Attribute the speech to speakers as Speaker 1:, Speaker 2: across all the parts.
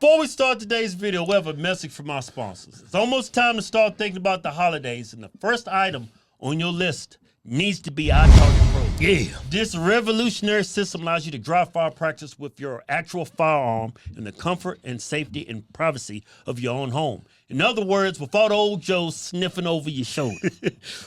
Speaker 1: Before we start today's video, we have a message from our sponsors. It's almost time to start thinking about the holidays, and the first item on your list needs to be our Target Pro.
Speaker 2: Yeah.
Speaker 1: This revolutionary system allows you to dry fire practice with your actual firearm in the comfort and safety and privacy of your own home. In other words, without old Joe sniffing over your shoulder.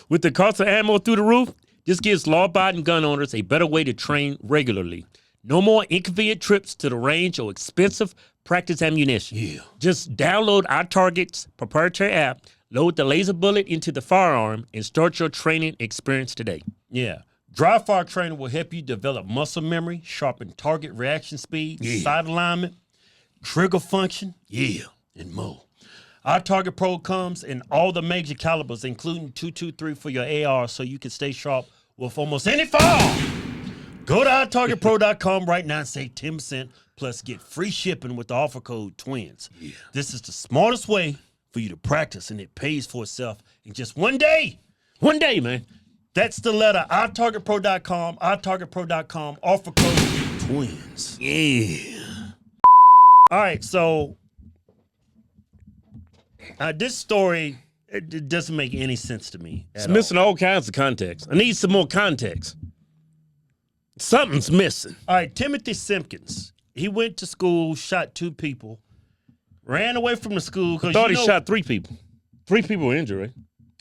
Speaker 2: With the cost of ammo through the roof, this gives law-abiding gun owners a better way to train regularly. No more inconvenient trips to the range or expensive practice ammunition.
Speaker 1: Yeah.
Speaker 2: Just download our Target's proprietary app, load the laser bullet into the firearm, and start your training experience today.
Speaker 1: Yeah. Dry fire training will help you develop muscle memory, sharpen target reaction speed, sight alignment, trigger function, and more. Our Target Pro comes in all the major calibers, including .223 for your AR, so you can stay sharp with almost any firearm. Go to ourtargetpro.com right now and save 10%, plus get free shipping with the offer code TWINS. Yeah. This is the smartest way for you to practice, and it pays for itself in just one day.
Speaker 2: One day, man.
Speaker 1: That's the letter ourtargetpro.com, ourtargetpro.com, offer code TWINS.
Speaker 2: Yeah.
Speaker 1: All right, so this story, it doesn't make any sense to me.
Speaker 2: It's missing all kinds of context. I need some more context. Something's missing.
Speaker 1: All right, Timothy Simpkins. He went to school, shot 2 people, ran away from the school.
Speaker 2: I thought he shot 3 people. 3 people were injured, right?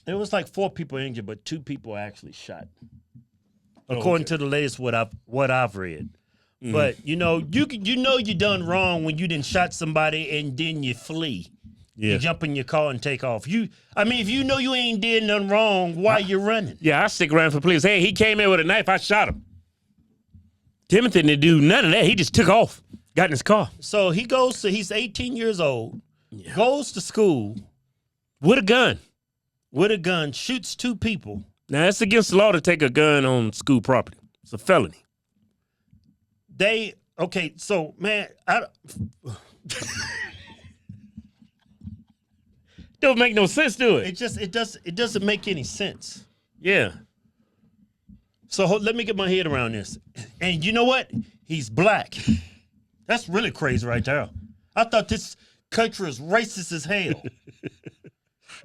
Speaker 1: It was like 4 people injured, but 2 people actually shot, according to the latest what I've read. Mm-hmm. But you know you done wrong when you done shot somebody and then you flee. Yeah. You jump in your car and take off. If you know you ain't did nothing wrong, why you running?
Speaker 2: Yeah, I stick around for police. Hey, he came in with a knife. I shot him. Timothy didn't do none of that. He just took off, got in his car.
Speaker 1: So he's 18 years old, goes to school
Speaker 2: with a gun.
Speaker 1: With a gun, shoots 2 people.
Speaker 2: Now, it's against the law to take a gun on school property. It's a felony.
Speaker 1: So, man,
Speaker 2: don't make no sense, do it?
Speaker 1: It doesn't make any sense.
Speaker 2: Yeah.
Speaker 1: So let me get my head around this. And you know what? He's black. That's really crazy right there. I thought this country was racist as hell.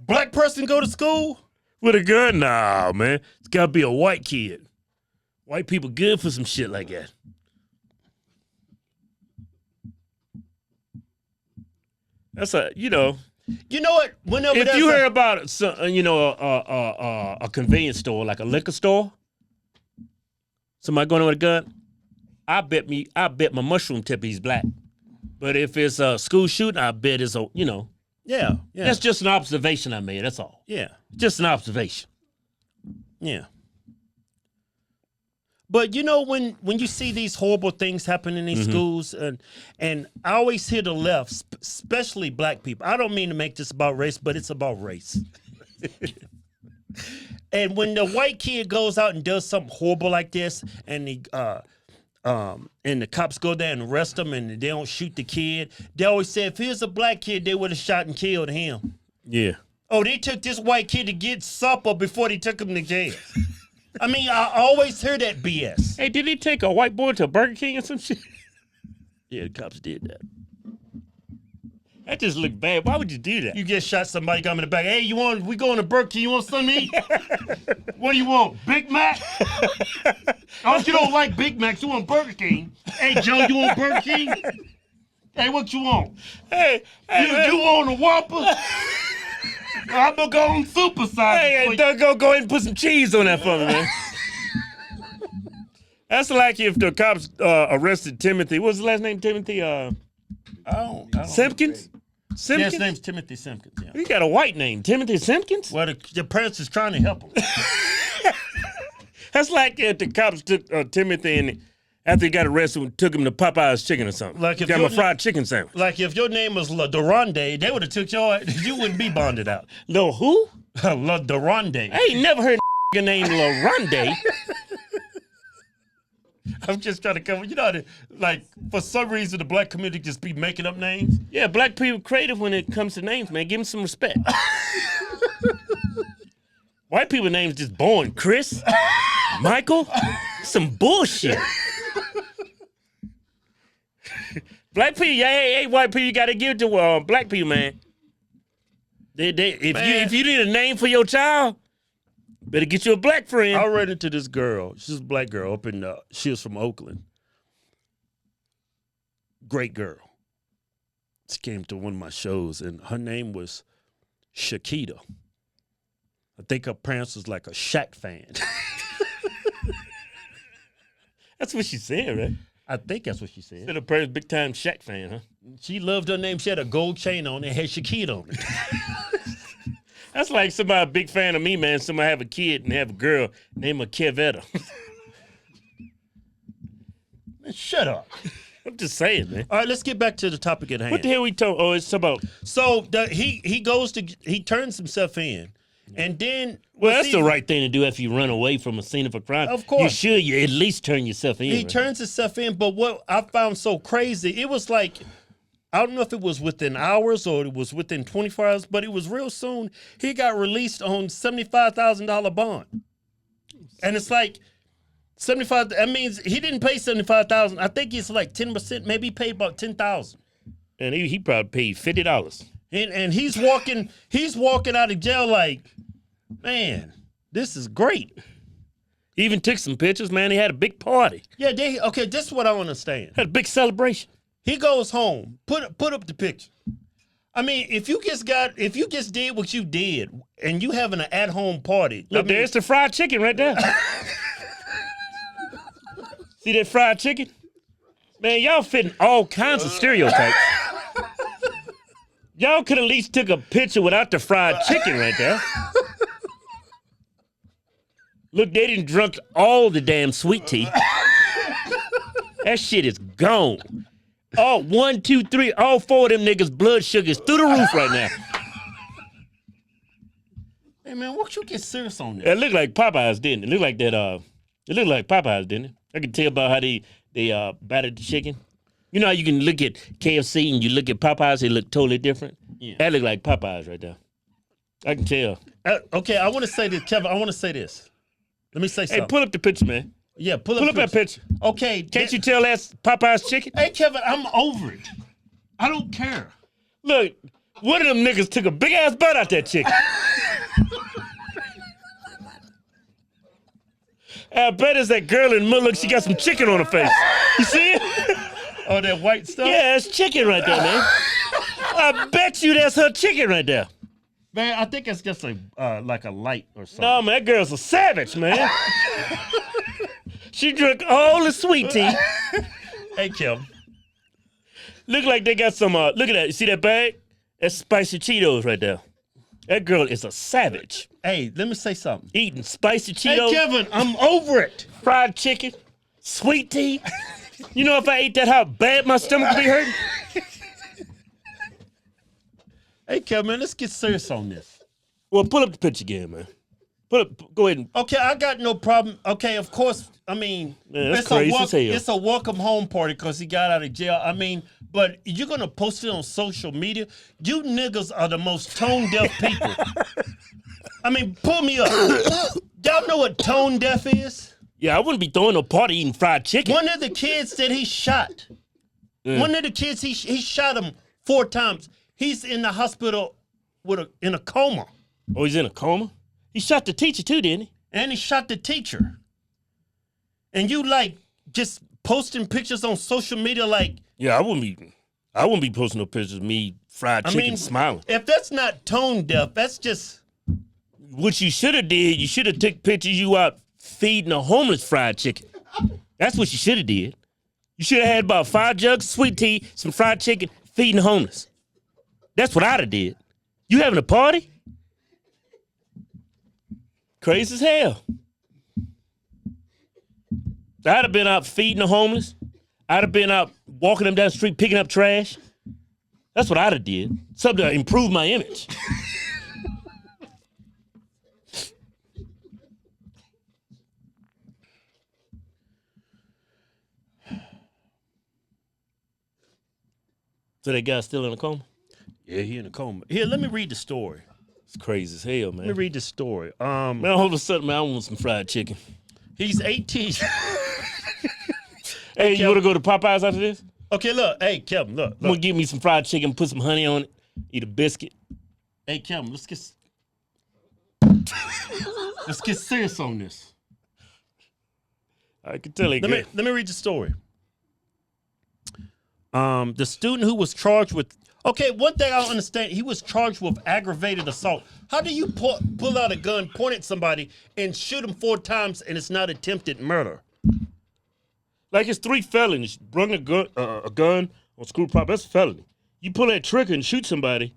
Speaker 1: Black person go to school?
Speaker 2: With a gun? Nah, man. It's got to be a white kid. White people good for some shit like that. That's You know
Speaker 1: what? Whenever
Speaker 2: if you hear about a convenience store, like a liquor store, somebody going in with a gun, I bet my mushroom tip he's black. But if it's a school shooting, I bet it's
Speaker 1: Yeah.
Speaker 2: That's just an observation I made. That's all.
Speaker 1: Yeah.
Speaker 2: Just an observation.
Speaker 1: Yeah. But when you see these horrible things happen in these schools, and I always hear the left, especially black people. I don't mean to make this about race, but it's about race. And when the white kid goes out and does something horrible like this, and the cops go there and arrest him, and they don't shoot the kid, they always say if he was a black kid, they would have shot and killed him.
Speaker 2: Yeah.
Speaker 1: Oh, they took this white kid to get supper before they took him to jail. I always hear that BS.
Speaker 2: Hey, did he take a white boy to Burger King or some shit? Yeah, the cops did that. That just looked bad. Why would you do that?
Speaker 1: You just shot somebody coming in the back. Hey, we going to Burger King? You want something to eat? What do you want? Big Mac? Oh, you don't like Big Macs. You want Burger King? Hey, Joe, you want Burger King? Hey, what you want?
Speaker 2: Hey,
Speaker 1: you want a Whopper? I'm going to go on super size.
Speaker 2: Hey, go ahead and put some cheese on that for me, man. That's like if the cops arrested Timothy. What's his last name, Timothy? I don't Simpkins? Simpkins?
Speaker 1: Yeah, his name's Timothy Simpkins. Yeah.
Speaker 2: He got a white name, Timothy Simpkins?
Speaker 1: Well, the parents is trying to help him.
Speaker 2: That's like if the cops took Timothy and after he got arrested, took him to Popeye's Chicken or something. Like if got him a fried chicken sandwich.
Speaker 1: Like if your name was La Durande, they would have took you wouldn't be bonded out.
Speaker 2: No, who?
Speaker 1: La Durande.
Speaker 2: I ain't never heard a named La Ronde.
Speaker 1: I'm just trying to cover, for some reason the black community just be making up names.
Speaker 2: Yeah, black people creative when it comes to names, man. Give them some respect. White people names just born. Chris, Michael, some bullshit. Black people, hey, white people, you got to give it to black people, man. If you need a name for your child, better get you a black friend.
Speaker 1: I ran into this girl. She's a black girl up in. She was from Oakland. Great girl. She came to one of my shows, and her name was Shakita. I think her parents was like a Shaq fan.
Speaker 2: That's what she said, right?
Speaker 1: I think that's what she said.
Speaker 2: Said her parents big time Shaq fan, huh?
Speaker 1: She loved her name. She had a gold chain on it, had Shakita on it.
Speaker 2: That's like somebody a big fan of me, man. Somebody have a kid and have a girl named her Kevetta.
Speaker 1: Man, shut up.
Speaker 2: I'm just saying, man.
Speaker 1: All right, let's get back to the topic at hand.
Speaker 2: What the hell we talking? Oh, it's about.
Speaker 1: So he turns himself in, and then
Speaker 2: Well, that's the right thing to do if you run away from a scene of a crime.
Speaker 1: Of course.
Speaker 2: You at least turn yourself in.
Speaker 1: He
Speaker 2: right?
Speaker 1: turns himself in, but what I found so crazy, it was like, I don't know if it was within hours or it was within 24 hours, but it was real soon. He got released on $75,000 bond. And it's like, 75, that means he didn't pay 75,000. I think it's like 10%, maybe he paid about 10,000.
Speaker 2: And he probably paid $50.
Speaker 1: And he's walking out of jail like, man, this is great.
Speaker 2: He even took some pictures, man. He had a big party.
Speaker 1: Yeah, okay, this is what I understand.
Speaker 2: Had a big celebration.
Speaker 1: He goes home, put up the picture. I mean, if you just did what you did and you having an at-home party.
Speaker 2: Look, there's the fried chicken right there. See that fried chicken? Man, y'all fitting all kinds of stereotypes. Y'all could at least took a picture without the fried chicken right there. Look, they didn't drunk all the damn sweet tea. That shit is gone. Oh, 1, 2, 3, all 4 of them niggas' blood sugar's through the roof right now.
Speaker 1: Hey man, won't you get serious on this?
Speaker 2: It looked like Popeyes, didn't it? It looked like that. It looked like Popeyes, didn't it? I could tell about how they battered the chicken. You know how you can look at KFC and you look at Popeyes, they look totally different?
Speaker 1: Yeah.
Speaker 2: That look like Popeyes right there. I can tell.
Speaker 1: Okay, I want to say this, Kevin. I want to say this. Let me say something.
Speaker 2: Hey, pull up the picture, man.
Speaker 1: Yeah, pull
Speaker 2: Pull up that picture.
Speaker 1: Okay.
Speaker 2: Can't you tell that's Popeyes chicken?
Speaker 1: Hey, Kevin, I'm over it. I don't care.
Speaker 2: Look, one of them niggas took a big ass bite out that chicken. I bet it's that girl in the middle. Look, she got some chicken on her face. You see it?
Speaker 1: Oh, that white stuff?
Speaker 2: Yeah, it's chicken right there, man. I bet you that's her chicken right there.
Speaker 1: Man, I think it's just like a light or something.
Speaker 2: No, man, that girl's a savage, man. She drank all the sweet tea.
Speaker 1: Hey, Kevin.
Speaker 2: Look like they got some, look at that. You see that bag? That's spicy Cheetos right there. That girl is a savage.
Speaker 1: Hey, let me say something.
Speaker 2: Eating spicy Cheetos.
Speaker 1: Hey, Kevin, I'm over it.
Speaker 2: Fried chicken. Sweet tea. You know if I ate that, how bad my stomach would be hurting?
Speaker 1: Hey, Kevin, man, let's get serious on this.
Speaker 2: Well, pull up the picture again, man. Go ahead and...
Speaker 1: Okay, I got no problem. Okay, of course, I mean,
Speaker 2: Man, that's crazy as hell.
Speaker 1: It's a welcome home party because he got out of jail. I mean, but you're going to post it on social media? You niggas are the most tone-deaf people. I mean, pull me up. Y'all know what tone-deaf is?
Speaker 2: Yeah, I wouldn't be throwing a party eating fried chicken.
Speaker 1: One of the kids that he shot. One of the kids, he shot him 4 times. He's in the hospital in a coma.
Speaker 2: Oh, he's in a coma? He shot the teacher too, didn't he?
Speaker 1: And he shot the teacher. And you like just posting pictures on social media like...
Speaker 2: Yeah, I wouldn't be posting no pictures of me fried chicken smiling.
Speaker 1: If that's not tone deaf, that's just...
Speaker 2: What you should have did, you should have took pictures you out feeding a homeless fried chicken. That's what you should have did. You should have had about 5 jugs of sweet tea, some fried chicken, feeding the homeless. That's what I'd have did. You having a party? Crazy as hell. I'd have been out feeding the homeless. I'd have been out walking them down the street, picking up trash. That's what I'd have did. Something to improve my image. So that guy's still in a coma?
Speaker 1: Yeah, he in a coma. Here, let me read the story.
Speaker 2: It's crazy as hell, man.
Speaker 1: Let me read the story.
Speaker 2: Man, all of a sudden, man, I want some fried chicken.
Speaker 1: He's 18.
Speaker 2: Hey, you want to go to Popeyes after this?
Speaker 1: Okay, look. Hey, Kevin, look.
Speaker 2: I'm gonna give me some fried chicken, put some honey on it, eat a biscuit.
Speaker 1: Hey, Kevin, let's get serious on this.
Speaker 2: I can tell it.
Speaker 1: Let me read the story. The student who was charged with one thing I don't understand, he was charged with aggravated assault. How do you pull out a gun, point at somebody, and shoot him 4 times and it's not attempted murder?
Speaker 2: Like it's 3 felonies. Bring a gun on school property. That's a felony. You pull that trigger and shoot somebody.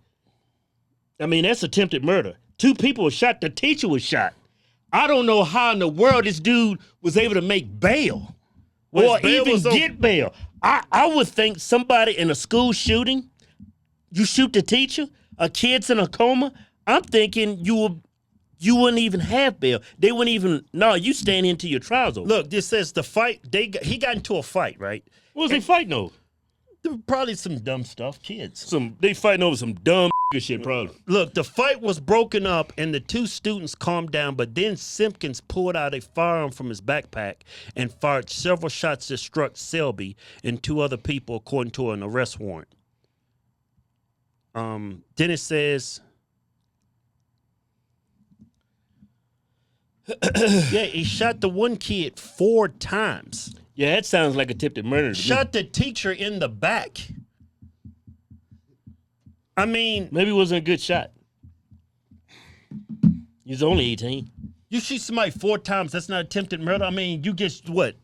Speaker 2: I mean, that's attempted murder. 2 people were shot. The teacher was shot. I don't know how in the world this dude was able to make bail or even get bail. I would think somebody in a school shooting, you shoot the teacher, a kid's in a coma, I'm thinking you wouldn't even have bail. They wouldn't even, you stand into your trials over.
Speaker 1: Look, this says the fight, he got into a fight, right?
Speaker 2: What was they fighting over?
Speaker 1: There were probably some dumb stuff, kids.
Speaker 2: They fighting over some dumb shit, probably.
Speaker 1: Look, the fight was broken up and the 2 students calmed down, but then Simpkins pulled out a firearm from his backpack and fired several shots that struck Selby and 2 other people, according to an arrest warrant. Then it says, yeah, he shot the one kid 4 times.
Speaker 2: Yeah, that sounds like attempted murder to
Speaker 1: Shot the teacher in the back. I mean,
Speaker 2: maybe it wasn't a good shot. He's only 18.
Speaker 1: You shoot somebody 4 times, that's not attempted murder. I mean, you get what?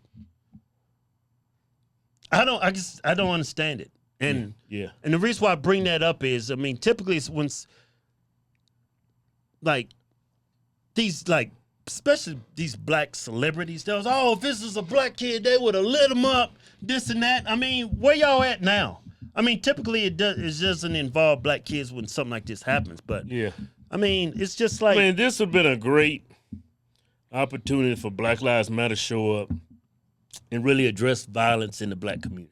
Speaker 1: I don't understand it. And and the reason why I bring that up is, I mean, typically it's when especially these black celebrities, they was, if this is a black kid, they would have lit him up, this and that. I mean, where y'all at now? I mean, typically it doesn't involve black kids when something like this happens, but I mean, it's just like,
Speaker 2: this would have been a great opportunity for Black Lives Matter to show up and really address violence in the black community.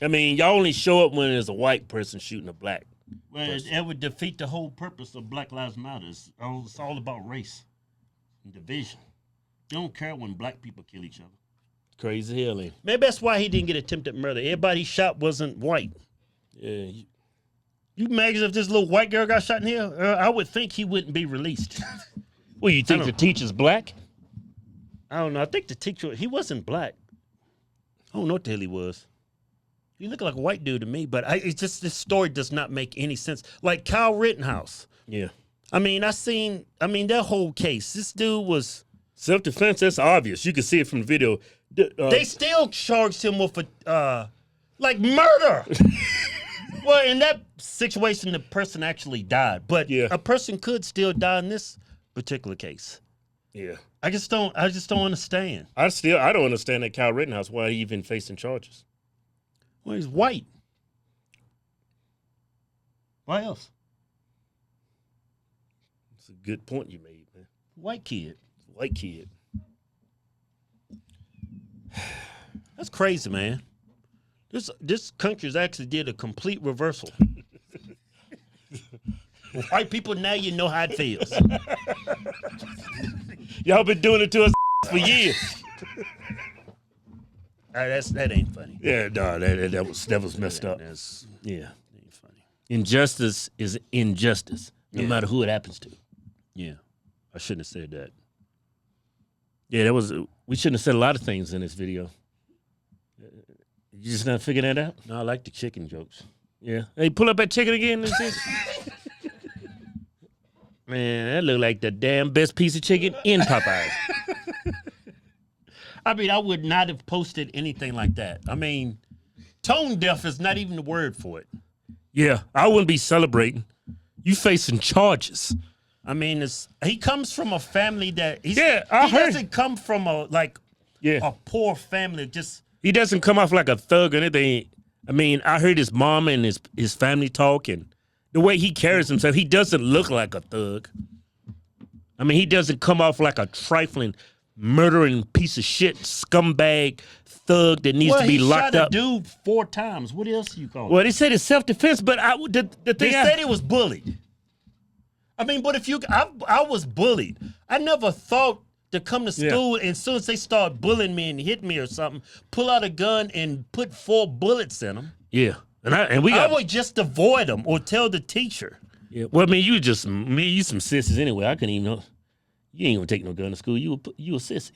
Speaker 2: I mean, y'all only show up when there's a white person shooting a black.
Speaker 1: Well, it would defeat the whole purpose of Black Lives Matter. It's all about race and division. They don't care when black people kill each other.
Speaker 2: Crazy hell, ain't it?
Speaker 1: Maybe that's why he didn't get attempted murder. Everybody he shot wasn't white.
Speaker 2: Yeah.
Speaker 1: You imagine if this little white girl got shot in here? I would think he wouldn't be released.
Speaker 2: Well, you think the teacher's black?
Speaker 1: I don't know. I think the teacher, he wasn't black. I don't know what the hell he was. He looked like a white dude to me, but it's just this story does not make any sense. Like Kyle Rittenhouse.
Speaker 2: Yeah.
Speaker 1: I mean, that whole case. This dude was...
Speaker 2: Self-defense, that's obvious. You can see it from the video.
Speaker 1: They still charged him with murder. Well, in that situation, the person actually died. But a person could still die in this particular case.
Speaker 2: Yeah.
Speaker 1: I just don't understand.
Speaker 2: I don't understand that Kyle Rittenhouse, why he even facing charges.
Speaker 1: Well, he's white. Why else?
Speaker 2: It's a good point you made, man.
Speaker 1: White kid.
Speaker 2: White kid.
Speaker 1: That's crazy, man. This country's actually did a complete reversal. White people, now you know how it feels.
Speaker 2: Y'all been doing it to us for years.
Speaker 1: That ain't funny.
Speaker 2: Yeah, no, that was messed up.
Speaker 1: That ain't funny.
Speaker 2: Injustice is injustice, no matter who it happens to.
Speaker 1: Yeah, I shouldn't have said that.
Speaker 2: Yeah, we shouldn't have said a lot of things in this video. You just not figuring that out?
Speaker 1: No, I like the chicken jokes.
Speaker 2: Yeah. Hey, pull up that chicken again. Man, that look like the damn best piece of chicken in Popeyes.
Speaker 1: I mean, I would not have posted anything like that. I mean, tone deaf is not even the word for it.
Speaker 2: Yeah, I wouldn't be celebrating. You facing charges.
Speaker 1: I mean, he comes from a family that he doesn't come from a poor family.
Speaker 2: He doesn't come off like a thug or anything. I mean, I heard his mom and his family talk, and the way he carries himself, he doesn't look like a thug. I mean, he doesn't come off like a trifling, murdering piece of shit, scumbag, thug that needs to be locked up.
Speaker 1: He shot a dude 4 times. What else do you call it?
Speaker 2: Well, they said it's self-defense, but
Speaker 1: they said he was bullied. I mean, but I was bullied. I never thought to come to school, and as soon as they start bullying me and hit me or something, pull out a gun and put 4 bullets in them.
Speaker 2: Yeah, I
Speaker 1: would just avoid them or tell the teacher.
Speaker 2: Yeah, well, I mean, you some sissies anyway. I couldn't even know. You ain't gonna take no gun to school. You a sissy.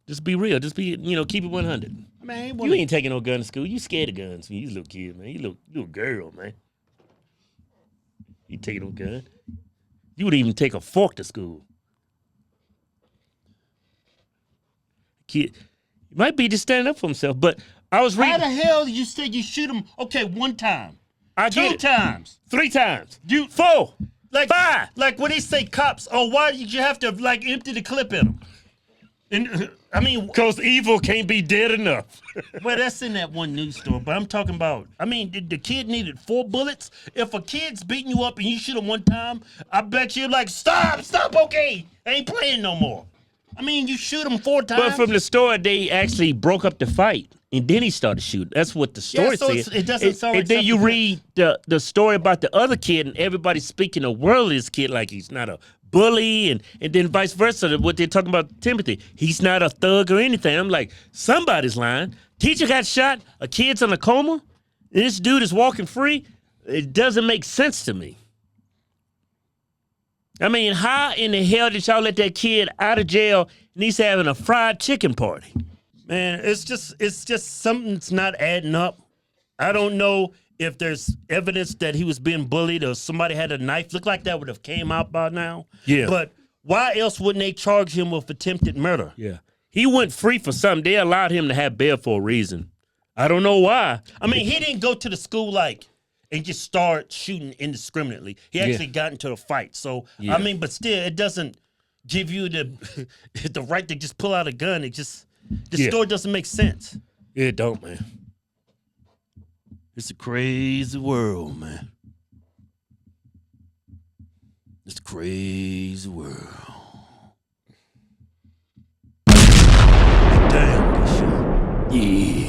Speaker 2: Just be real. Just be, keep it 100.
Speaker 1: Man,
Speaker 2: you ain't taking no gun to school. You scared of guns when you was a little kid, man. You little girl, man. You taking no gun. You would even take a fork to school. Kid, he might be just standing up for himself, but I was reading.
Speaker 1: How the hell you said you shoot him? Okay, 1 time.
Speaker 2: I get
Speaker 1: 2
Speaker 2: it.
Speaker 1: times.
Speaker 2: 3 times.
Speaker 1: 4.
Speaker 2: 5.
Speaker 1: Like when they say cops, why did you have to empty the clip in them? And I mean,
Speaker 2: because evil can't be dead enough.
Speaker 1: Well, that's in that one news story, but I'm talking about, the kid needed 4 bullets. If a kid's beating you up and you shoot him 1 time, I bet you're like, stop, okay, I ain't playing no more. You shoot him 4 times.
Speaker 2: But from the story, they actually broke up the fight, and then he started shooting. That's what the story said.
Speaker 1: It doesn't sound like.
Speaker 2: And then you read the story about the other kid, and everybody's speaking the world of this kid like he's not a bully, and then vice versa. What they're talking about Timothy, he's not a thug or anything. I'm like, somebody's lying. Teacher got shot, a kid's in a coma, and this dude is walking free. It doesn't make sense to me. How in the hell did y'all let that kid out of jail and he's having a fried chicken party?
Speaker 1: Man, it's just something's not adding up. I don't know if there's evidence that he was being bullied or somebody had a knife. Looked like that would have came out by now.
Speaker 2: Yeah.
Speaker 1: But why else wouldn't they charge him with attempted murder?
Speaker 2: Yeah. He went free for something. They allowed him to have bail for a reason. I don't know why.
Speaker 1: He didn't go to the school and just start shooting indiscriminately. He actually got into a fight. So, but still, it doesn't give you the right to just pull out a gun. The story doesn't make sense.
Speaker 2: It don't, man.
Speaker 1: It's a crazy world, man. It's a crazy world. Damn, good shit. Yeah.